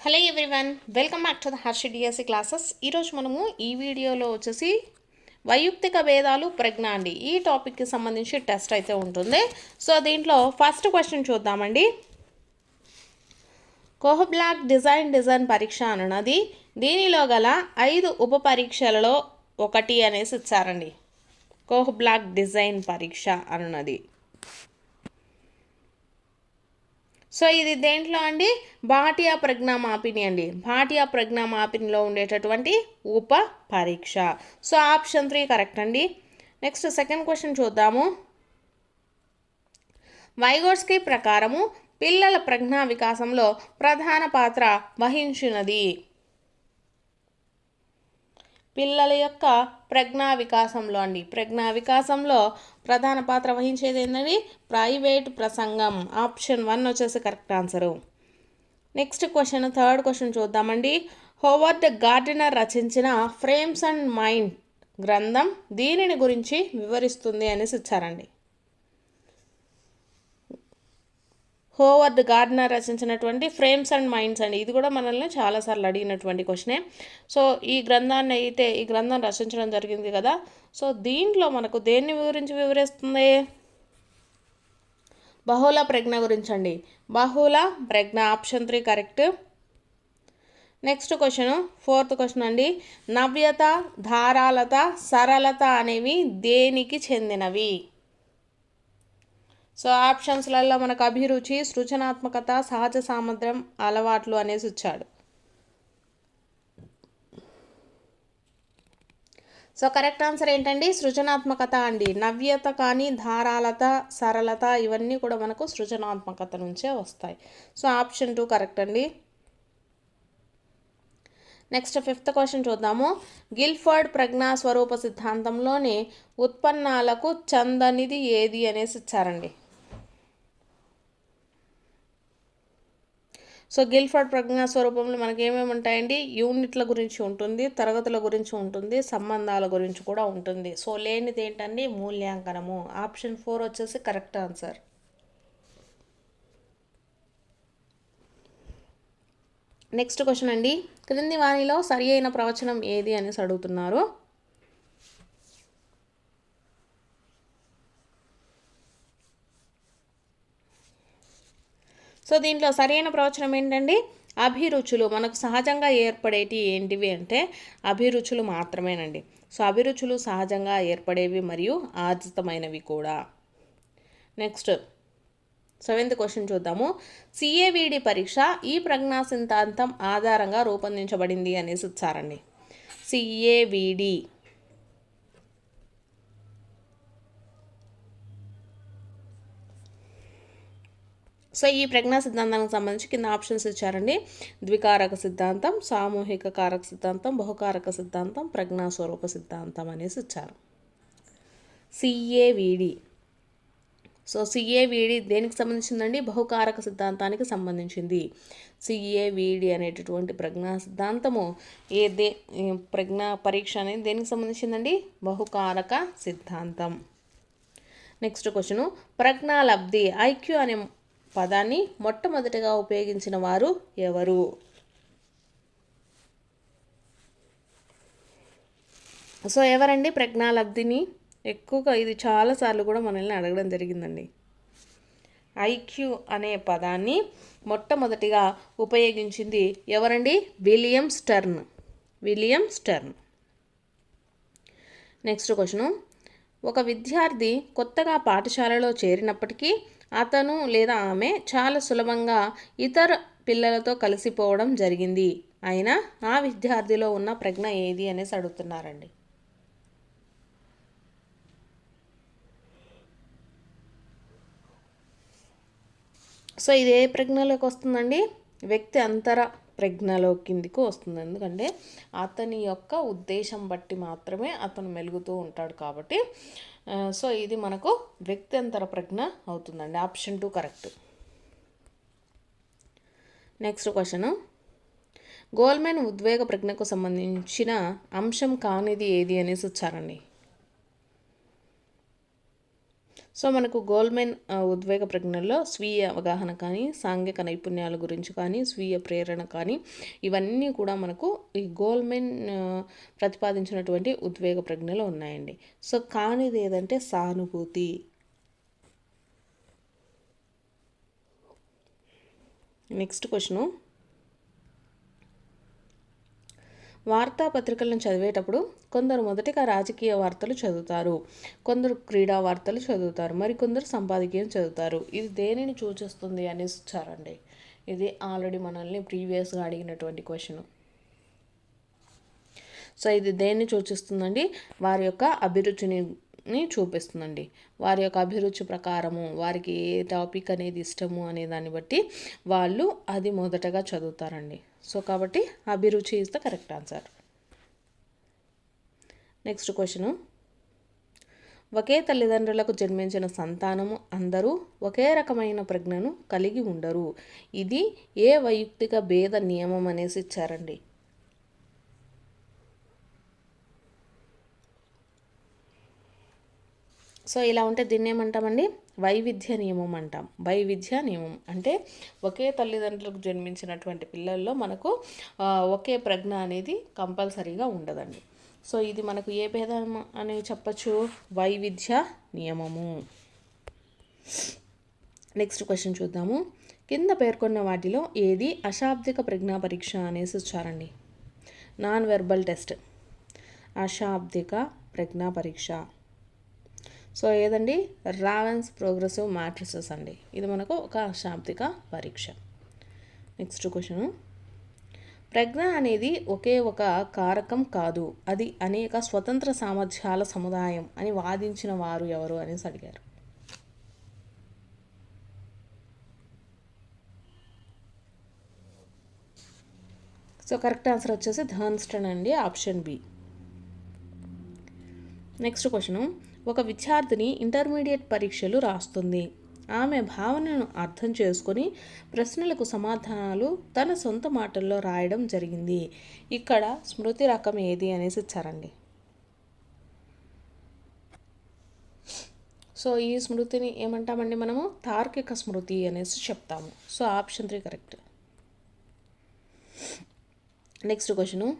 Hello everyone, welcome back to the Harshi DSC classes. ఈరోజు మనము ఈ వీడియోలో వచ్చేసి వైయక్తిక భేదాలు ప్రజ్ఞ అండి ఈ టాపిక్కి సంబంధించి టెస్ట్ అయితే ఉంటుంది. సో దీంట్లో ఫస్ట్ క్వశ్చన్ చూద్దామండి. కోహ్బ్లాక్ డిజైన్ పరీక్ష అన్నది దీనిలో గల 5 ఉప పరీక్షలలో ఒకటి అనేసి ఇచ్చారండి. కోహ్బ్లాక్ డిజైన్ పరీక్ష అన్నది సో ఇది దేంట్లో అండి, భాటియా ప్రజ్ఞా మాపిని అండి. భాటియా ప్రజ్ఞా మాపినిలో ఉండేటటువంటి ఉప పరీక్ష. సో ఆప్షన్ 3 కరెక్ట్ అండి. నెక్స్ట్ సెకండ్ క్వశ్చన్ చూద్దాము. వైగోట్స్కీ ప్రకారము పిల్లల ప్రజ్ఞా వికాసంలో ప్రధాన పాత్ర వహించినది. పిల్లల యొక్క ప్రజ్ఞా వికాసంలో అండి, ప్రజ్ఞా వికాసంలో ప్రధాన పాత్ర వహించేది ఏంటండి, ప్రైవేట్ ప్రసంగం. ఆప్షన్ 1 వచ్చేసి correct answer. Next question, third question చూద్దామండి. హోవర్డ్ గార్డినర్ రచించిన ఫ్రేమ్స్ అండ్ మైండ్ గ్రంథం దీనిని గురించి వివరిస్తుంది అనేసి ఇచ్చారండి. హోవర్డ్ గార్డినర్ రచించినటువంటి ఫ్రేమ్స్ అండ్ మైండ్స్ అండి. ఇది కూడా మనల్ని చాలాసార్లు అడిగినటువంటి క్వశ్చనే. సో ఈ గ్రంథం రచించడం జరిగింది కదా. సో దీంట్లో మనకు దేన్ని గురించి వివరిస్తుంది, బహుళ ప్రజ్ఞ గురించి అండి. బహుళ ప్రజ్ఞ, option 3 correct. Next question, fourth question అండి. నవ్యత, ధారాళత, సరళత అనేవి దేనికి చెందినవి? సో ఆప్షన్స్లలో మనకు అభిరుచి, సృజనాత్మకత, సహజ సామర్థ్యం, అలవాట్లు అనేసి ఇచ్చాడు. సో కరెక్ట్ ఆన్సర్ ఏంటండి, సృజనాత్మకత అండి. నవ్యత కానీ, ధారాళత, సరళత ఇవన్నీ కూడా మనకు సృజనాత్మకత నుంచే వస్తాయి. సో ఆప్షన్ 2 కరెక్ట్ అండి. నెక్స్ట్ ఫిఫ్త్ క్వశ్చన్ చూద్దాము. గిల్ఫర్డ్ ప్రజ్ఞా స్వరూప సిద్ధాంతంలోని ఉత్పన్నాలకు చెందనిది ఏది అనేసి ఇచ్చారండి. సో గిల్ఫర్డ్ ప్రజ్ఞా స్వరూపంలో మనకి ఏమేమి ఉంటాయండి, యూనిట్ల గురించి ఉంటుంది, తరగతుల గురించి ఉంటుంది, సంబంధాల గురించి కూడా ఉంటుంది. సో లేనిది ఏంటండి, మూల్యాంకనము. ఆప్షన్ 4 వచ్చేసి కరెక్ట్ ఆన్సర్. నెక్స్ట్ క్వశ్చన్ అండి. క్రింది వానిలో సరి అయిన ప్రవచనం ఏది అనేసి అడుగుతున్నారు. సో దీంట్లో సరైన ప్రవచనం ఏంటండి, అభిరుచులు మనకు సహజంగా ఏర్పడేటి ఏంటివి అంటే అభిరుచులు మాత్రమేనండి. సో అభిరుచులు సహజంగా ఏర్పడేవి మరియు ఆర్జితమైనవి కూడా. నెక్స్ట్ 7th క్వశ్చన్ చూద్దాము. సిఏవిడి పరీక్ష ఈ ప్రజ్ఞా సిద్ధాంతం ఆధారంగా రూపొందించబడింది అనేసి ఇచ్చారండి. సిఏవిడి సో ఈ ప్రజ్ఞా సిద్ధాంతానికి సంబంధించి కింద ఆప్షన్స్ ఇచ్చారండి. ద్వికారక సిద్ధాంతం, సామూహిక కారక సిద్ధాంతం, బహుకారక సిద్ధాంతం, ప్రజ్ఞా స్వరూప సిద్ధాంతం అనేసి ఇచ్చారు. సిఏవిడి సో సిఏవిడి దేనికి సంబంధించిందండి, బహుకారక సిద్ధాంతానికి సంబంధించింది. సిఏవిడి అనేటటువంటి ప్రజ్ఞా సిద్ధాంతము ప్రజ్ఞా పరీక్ష అనేది దేనికి సంబంధించిందండి, బహుకారక సిద్ధాంతం. నెక్స్ట్ క్వశ్చను, ప్రజ్ఞాలబ్ధి ఐక్యూ అనే పదాన్ని మొట్టమొదటిగా ఉపయోగించిన వారు ఎవరు? సో ఎవరండి ప్రజ్ఞాలబ్ధిని ఎక్కువగా, ఇది చాలాసార్లు కూడా మనల్ని అడగడం జరిగిందండి. ఐక్యూ అనే పదాన్ని మొట్టమొదటిగా ఉపయోగించింది ఎవరండి, విలియం స్టర్న్. నెక్స్ట్ క్వశ్చను, ఒక విద్యార్థి కొత్తగా పాఠశాలలో చేరినప్పటికీ అతను లేదా ఆమె చాలా సులభంగా ఇతర పిల్లలతో కలిసిపోవడం జరిగింది. అయినా ఆ విద్యార్థిలో ఉన్న ప్రజ్ఞ ఏది అనేసి అడుగుతున్నారండి. సో ఇది ఏ ప్రజ్ఞలోకి వస్తుందండి, వ్యక్తి అంతర ప్రజ్ఞలో కిందికి వస్తుంది. ఎందుకంటే అతని యొక్క ఉద్దేశం బట్టి మాత్రమే అతను మెలుగుతూ ఉంటాడు కాబట్టి. సో ఇది మనకు వ్యక్త్యంతర ప్రజ్ఞ అవుతుందండి. Option 2 correct. Next question, Goleman ఉద్వేగ ప్రజ్ఞకు సంబంధించిన అంశం కానిది ఏది అనేసి వచ్చారండి. సో మనకు గోల్మెన్ ఉద్వేగ ప్రజ్ఞల్లో స్వీయ అవగాహన కానీ, సాంఘిక నైపుణ్యాల గురించి కానీ, స్వీయ ప్రేరణ కానీ, ఇవన్నీ కూడా మనకు ఈ గోల్మెన్ ప్రతిపాదించినటువంటి ఉద్వేగ ప్రజ్ఞలో ఉన్నాయండి. సో కానిది ఏదంటే సానుభూతి. నెక్స్ట్ క్వశ్చను, వార్తాపత్రికలను చదివేటప్పుడు కొందరు మొదటిగా రాజకీయ వార్తలు చదువుతారు, కొందరు క్రీడా వార్తలు చదువుతారు, మరికొందరు సంపాదకీయం చదువుతారు. ఇది దేనిని సూచిస్తుంది అనేసి ఇచ్చారండి. ఇది ఆల్రెడీ మనల్ని ప్రీవియస్గా అడిగినటువంటి క్వశ్చన్. సో ఇది దేన్ని సూచిస్తుందండి? వారి యొక్క అభిరుచిని చూపిస్తుందండి. వారి యొక్క అభిరుచి ప్రకారము వారికి ఏ టాపిక్ అనేది ఇష్టము అనే దాన్ని బట్టి వాళ్ళు అది మొదటగా చదువుతారండి. సో కాబట్టి అభిరుచి is the correct answer. Next question, ఒకే తల్లిదండ్రులకు జన్మించిన సంతానము అందరూ ఒకే రకమైన ప్రజ్ఞను కలిగి ఉండరు. ఇది ఏ వైయక్తిక భేద నియమం అనేసి ఇచ్చారండి. సో ఇలా ఉంటే దీన్ని ఏమంటామండి? వైవిధ్య నియమం అంటాం. వైవిధ్య నియమం అంటే ఒకే తల్లిదండ్రులకు జన్మించినటువంటి పిల్లల్లో మనకు ఒకే ప్రజ్ఞ అనేది కంపల్సరీగా ఉండదండి. సో ఇది మనకు ఏ భేదం అని చెప్పచ్చు? వైవిధ్య నియమము. నెక్స్ట్ క్వశ్చన్ చూద్దాము. కింద పేర్కొన్న వాటిలో ఏది అశాబ్దిక ప్రజ్ఞా పరీక్ష అనేసి ఇచ్చారండి. నాన్ వెర్బల్ టెస్ట్, అశాబ్దిక ప్రజ్ఞా పరీక్ష. సో ఏదండి? రావెన్స్ ప్రోగ్రెసివ్ మ్యాట్రిసెస్ అండి. ఇది మనకు ఒక అశాబ్దిక పరీక్ష. నెక్స్ట్ క్వశ్చన్, ప్రజ్ఞ అనేది ఒకే ఒక కారకం కాదు, అది అనేక స్వతంత్ర సామర్థ్యాల సముదాయం అని వాదించిన వారు ఎవరు అనేసి అడిగారు. సో కరెక్ట్ ఆన్సర్ వచ్చేసి థర్న్స్టన్ అండి, ఆప్షన్ బి. నెక్స్ట్ క్వశ్చను, ఒక విద్యార్థిని ఇంటర్మీడియట్ పరీక్షలు రాస్తుంది. ఆమె భావనను అర్థం చేసుకొని ప్రశ్నలకు సమాధానాలు తన సొంత మాటల్లో రాయడం జరిగింది. ఇక్కడ స్మృతి రకం ఏది అనేసి ఇచ్చారండి. సో ఈ స్మృతిని ఏమంటామండి మనము? తార్కిక స్మృతి అనేసి చెప్తాము. So option 3 correct. Next question,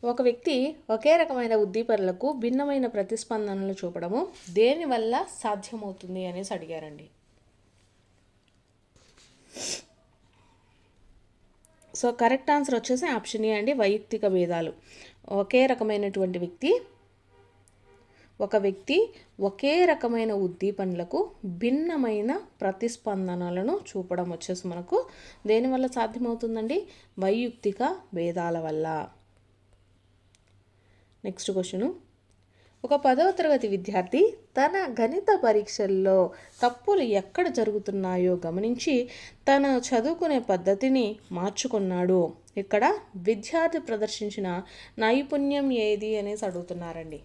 ఒక వ్యక్తి ఒకే రకమైన ఉద్దీపనలకు భిన్నమైన ప్రతిస్పందనలు చూపడము దేనివల్ల సాధ్యమవుతుంది అనేసి అడిగారండి. సో కరెక్ట్ ఆన్సర్ వచ్చేసి ఆప్షన్ ఏ అండి, వైయక్తిక భేదాలు. ఒకే రకమైనటువంటి ఒక వ్యక్తి ఒకే రకమైన ఉద్దీపనలకు భిన్నమైన ప్రతిస్పందనలను చూపడం వచ్చేసి మనకు దేనివల్ల సాధ్యమవుతుందండి? వైయక్తిక భేదాల వల్ల. నెక్స్ట్ క్వశ్చను, ఒక 10వ తరగతి విద్యార్థి తన గణిత పరీక్షల్లో తప్పులు ఎక్కడ జరుగుతున్నాయో గమనించి తన చదువుకునే పద్ధతిని మార్చుకున్నాడు. ఇక్కడ విద్యార్థి ప్రదర్శించిన నైపుణ్యం ఏది అనేసి అడుగుతున్నారండి.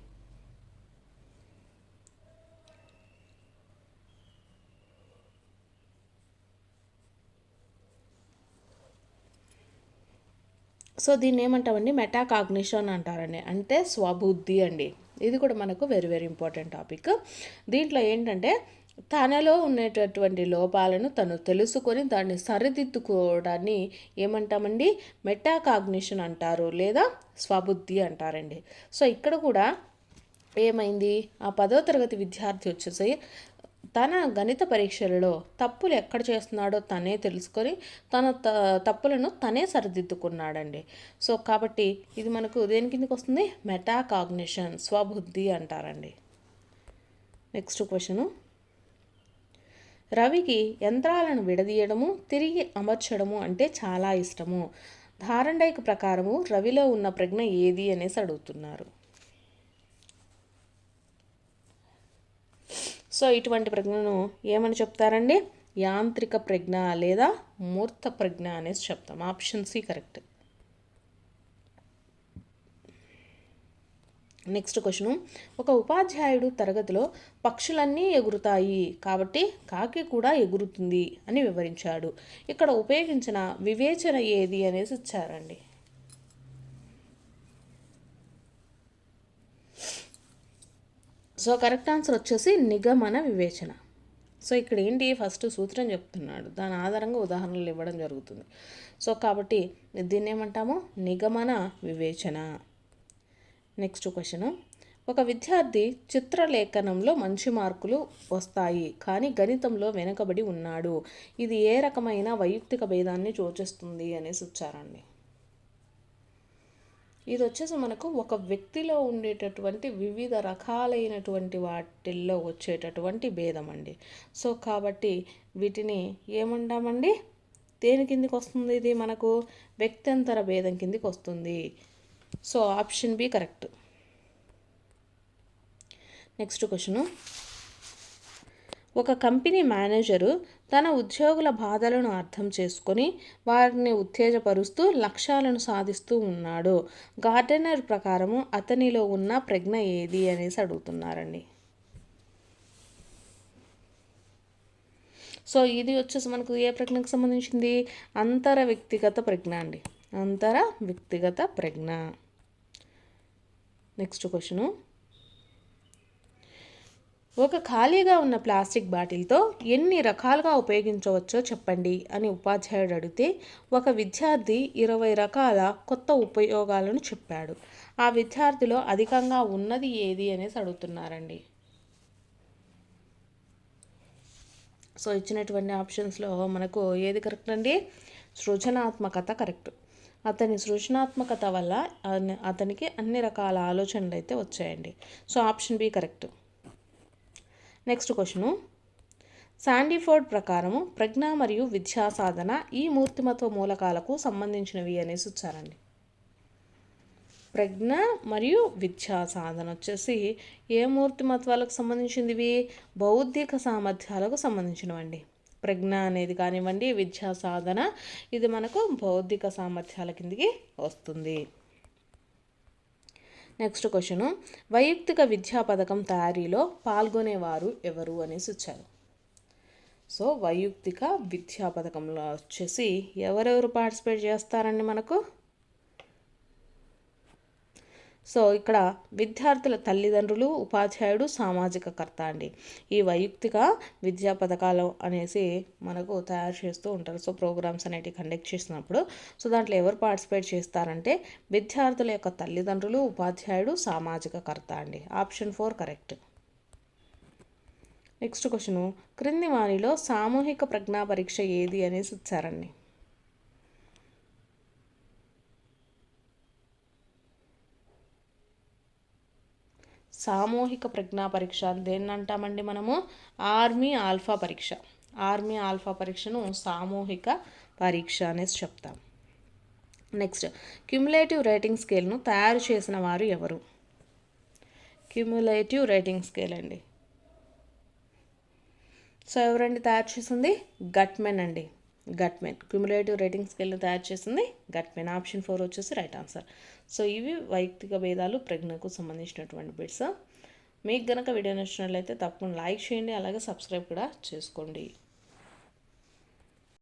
సో దీన్ని ఏమంటామండి? మెటాకాగ్నిషన్ అంటారండి, అంటే స్వబుద్ధి అండి. ఇది కూడా మనకు వెరీ వెరీ ఇంపార్టెంట్ టాపిక్. దీంట్లో ఏంటంటే తనలో ఉండేటటువంటి లోపాలను తను తెలుసుకొని దాన్ని సరిదిద్దుకోవడాన్ని ఏమంటామండి? మెటాకాగ్నిషన్ అంటారు, లేదా స్వబుద్ధి అంటారండి. సో ఇక్కడ కూడా ఏమైంది? ఆ 10వ తరగతి విద్యార్థి వచ్చేసి తన గణిత పరీక్షలలో తప్పులు ఎక్కడ చేస్తున్నాడో తనే తెలుసుకొని తన తప్పులను తనే సరిదిద్దుకున్నాడండి. సో కాబట్టి ఇది మనకు దేని కిందకి వస్తుంది? మెటాకాగ్నిషన్, స్వబుద్ధి అంటారండి. నెక్స్ట్ క్వశ్చను, రవికి యంత్రాలను విడదీయడము తిరిగి అమర్చడము అంటే చాలా ఇష్టము. థార్న్డైక్ ప్రకారము రవిలో ఉన్న ప్రజ్ఞ ఏది అనేసి అడుగుతున్నారు. సో ఇటువంటి ప్రజ్ఞను ఏమని చెప్తారండి? యాంత్రిక ప్రజ్ఞ లేదా మూర్త ప్రజ్ఞ అనేసి చెప్తాం. Option C correct. Next question, ఒక ఉపాధ్యాయుడు తరగతిలో పక్షులన్నీ ఎగురుతాయి కాబట్టి కాకి కూడా ఎగురుతుంది అని వివరించాడు. ఇక్కడ ఉపయోగించిన వివేచన ఏది అనేసి ఇచ్చారండి. సో కరెక్ట్ ఆన్సర్ వచ్చేసి నిగమన వివేచన. సో ఇక్కడ ఏంటి, ఫస్ట్ సూత్రం చెప్తున్నాడు, దాని ఆధారంగా ఉదాహరణలు ఇవ్వడం జరుగుతుంది. సో కాబట్టి దీన్ని ఏమంటాము, నిగమన వివేచన. నెక్స్ట్ క్వశ్చన్, ఒక విద్యార్థి చిత్రలేఖనంలో మంచి మార్కులు వస్తాయి కానీ గణితంలో వెనుకబడి ఉన్నాడు, ఇది ఏ రకమైన వైయక్తిక భేదాన్ని సూచిస్తుంది అనేసి వచ్చారండి. ఇది వచ్చేసి మనకు ఒక వ్యక్తిలో ఉండేటటువంటి వివిధ రకాలైనటువంటి వాటిల్లో వచ్చేటటువంటి భేదం అండి. సో కాబట్టి వీటిని ఏమంటామండి, దేని కిందికి వస్తుంది, ఇది మనకు వ్యక్త్యంతర భేదం కిందికి వస్తుంది. So option B correct. Next question, ఒక కంపెనీ మేనేజరు తన ఉద్యోగుల బాధలను అర్థం చేసుకొని వారిని ఉత్తేజపరుస్తూ లక్ష్యాలను సాధిస్తూ ఉన్నాడు. గార్డెనర్ ప్రకారము అతనిలో ఉన్న ప్రజ్ఞ ఏది అనేసి అడుగుతున్నారండి. సో ఇది వచ్చేసి మనకు ఏ ప్రజ్ఞకు సంబంధించింది, అంతర వ్యక్తిగత ప్రజ్ఞ అండి, అంతర వ్యక్తిగత ప్రజ్ఞ. నెక్స్ట్ క్వశ్చను, ఒక ఖాళీగా ఉన్న ప్లాస్టిక్ బాటిల్తో ఎన్ని రకాలుగా ఉపయోగించవచ్చో చెప్పండి అని ఉపాధ్యాయుడు అడిగితే ఒక విద్యార్థి 20 రకాల కొత్త ఉపయోగాలను చెప్పాడు. ఆ విద్యార్థిలో అధికంగా ఉన్నది ఏది అనేసి అడుగుతున్నారండి. సో ఇచ్చినటువంటి ఆప్షన్స్లో మనకు ఏది కరెక్ట్ అండి, సృజనాత్మకత కరెక్ట్. అతని సృజనాత్మకత వల్ల అతనికి అన్ని రకాల ఆలోచనలు అయితే వచ్చాయండి. So option B correct. Next question, Sandiford ప్రకారము ప్రజ్ఞ మరియు విద్యా సాధన ఈ మూర్తిమత్వ మూలకాలకు సంబంధించినవి అనేసి వచ్చారండి. ప్రజ్ఞ మరియు విద్యా సాధన వచ్చేసి ఏ మూర్తిమత్వాలకు సంబంధించినవి, బౌద్ధిక సామర్థ్యాలకు సంబంధించినవండి. ప్రజ్ఞ అనేది కానివ్వండి, విద్యా సాధన ఇది మనకు బౌద్ధిక సామర్థ్యాల కిందికి వస్తుంది. నెక్స్ట్ క్వశ్చను, వైయక్తిక విద్యా పథకం తయారీలో పాల్గొనేవారు ఎవరు అనేసి వచ్చారు. సో వైయక్తిక విద్యా పథకంలో వచ్చేసి ఎవరెవరు పార్టిసిపేట్ చేస్తారండి మనకు. సో ఇక్కడ విద్యార్థుల తల్లిదండ్రులు, ఉపాధ్యాయుడు, సామాజిక కర్త అండి. ఈ వైయక్తిక విద్యా పథకాలు అనేసి మనకు తయారు చేస్తూ ఉంటారు. సో ప్రోగ్రామ్స్ అనేటివి కండక్ట్ చేసినప్పుడు సో దాంట్లో ఎవరు పార్టిసిపేట్ చేస్తారంటే విద్యార్థుల యొక్క తల్లిదండ్రులు, ఉపాధ్యాయుడు, సామాజిక కర్త అండి. Option 4 correct. నెక్స్ట్ క్వశ్చను, క్రింది వానిలో సామూహిక ప్రజ్ఞా పరీక్ష ఏది అనేసి ఇచ్చారండి. సామూహిక ప్రజ్ఞా పరీక్ష దేన్ని అంటామండి మనము, ఆర్మీ ఆల్ఫా పరీక్ష. ఆర్మీ ఆల్ఫా పరీక్షను సామూహిక పరీక్ష అనేసి చెప్తాం. నెక్స్ట్, క్యుములేటివ్ రేటింగ్ స్కేల్ను తయారు చేసిన వారు ఎవరు. క్యుములేటివ్ రేటింగ్ స్కేల్ అండి. సో ఎవరండి తయారు చేసింది, గట్మెన్ అండి. గట్మెన్ క్యుములేటివ్ రేటింగ్ స్కేల్ను తయారు చేసింది గట్మెన్. ఆప్షన్ 4 వచ్చేసి రైట్ ఆన్సర్. సో ఇవి వైయక్తిక భేదాలు ప్రజ్ఞకు సంబంధించినటువంటి బిట్స్. మీకు గనక వీడియో నచ్చినట్లయితే తప్పకుండా లైక్ చేయండి, అలాగే సబ్స్క్రైబ్ కూడా చేసుకోండి.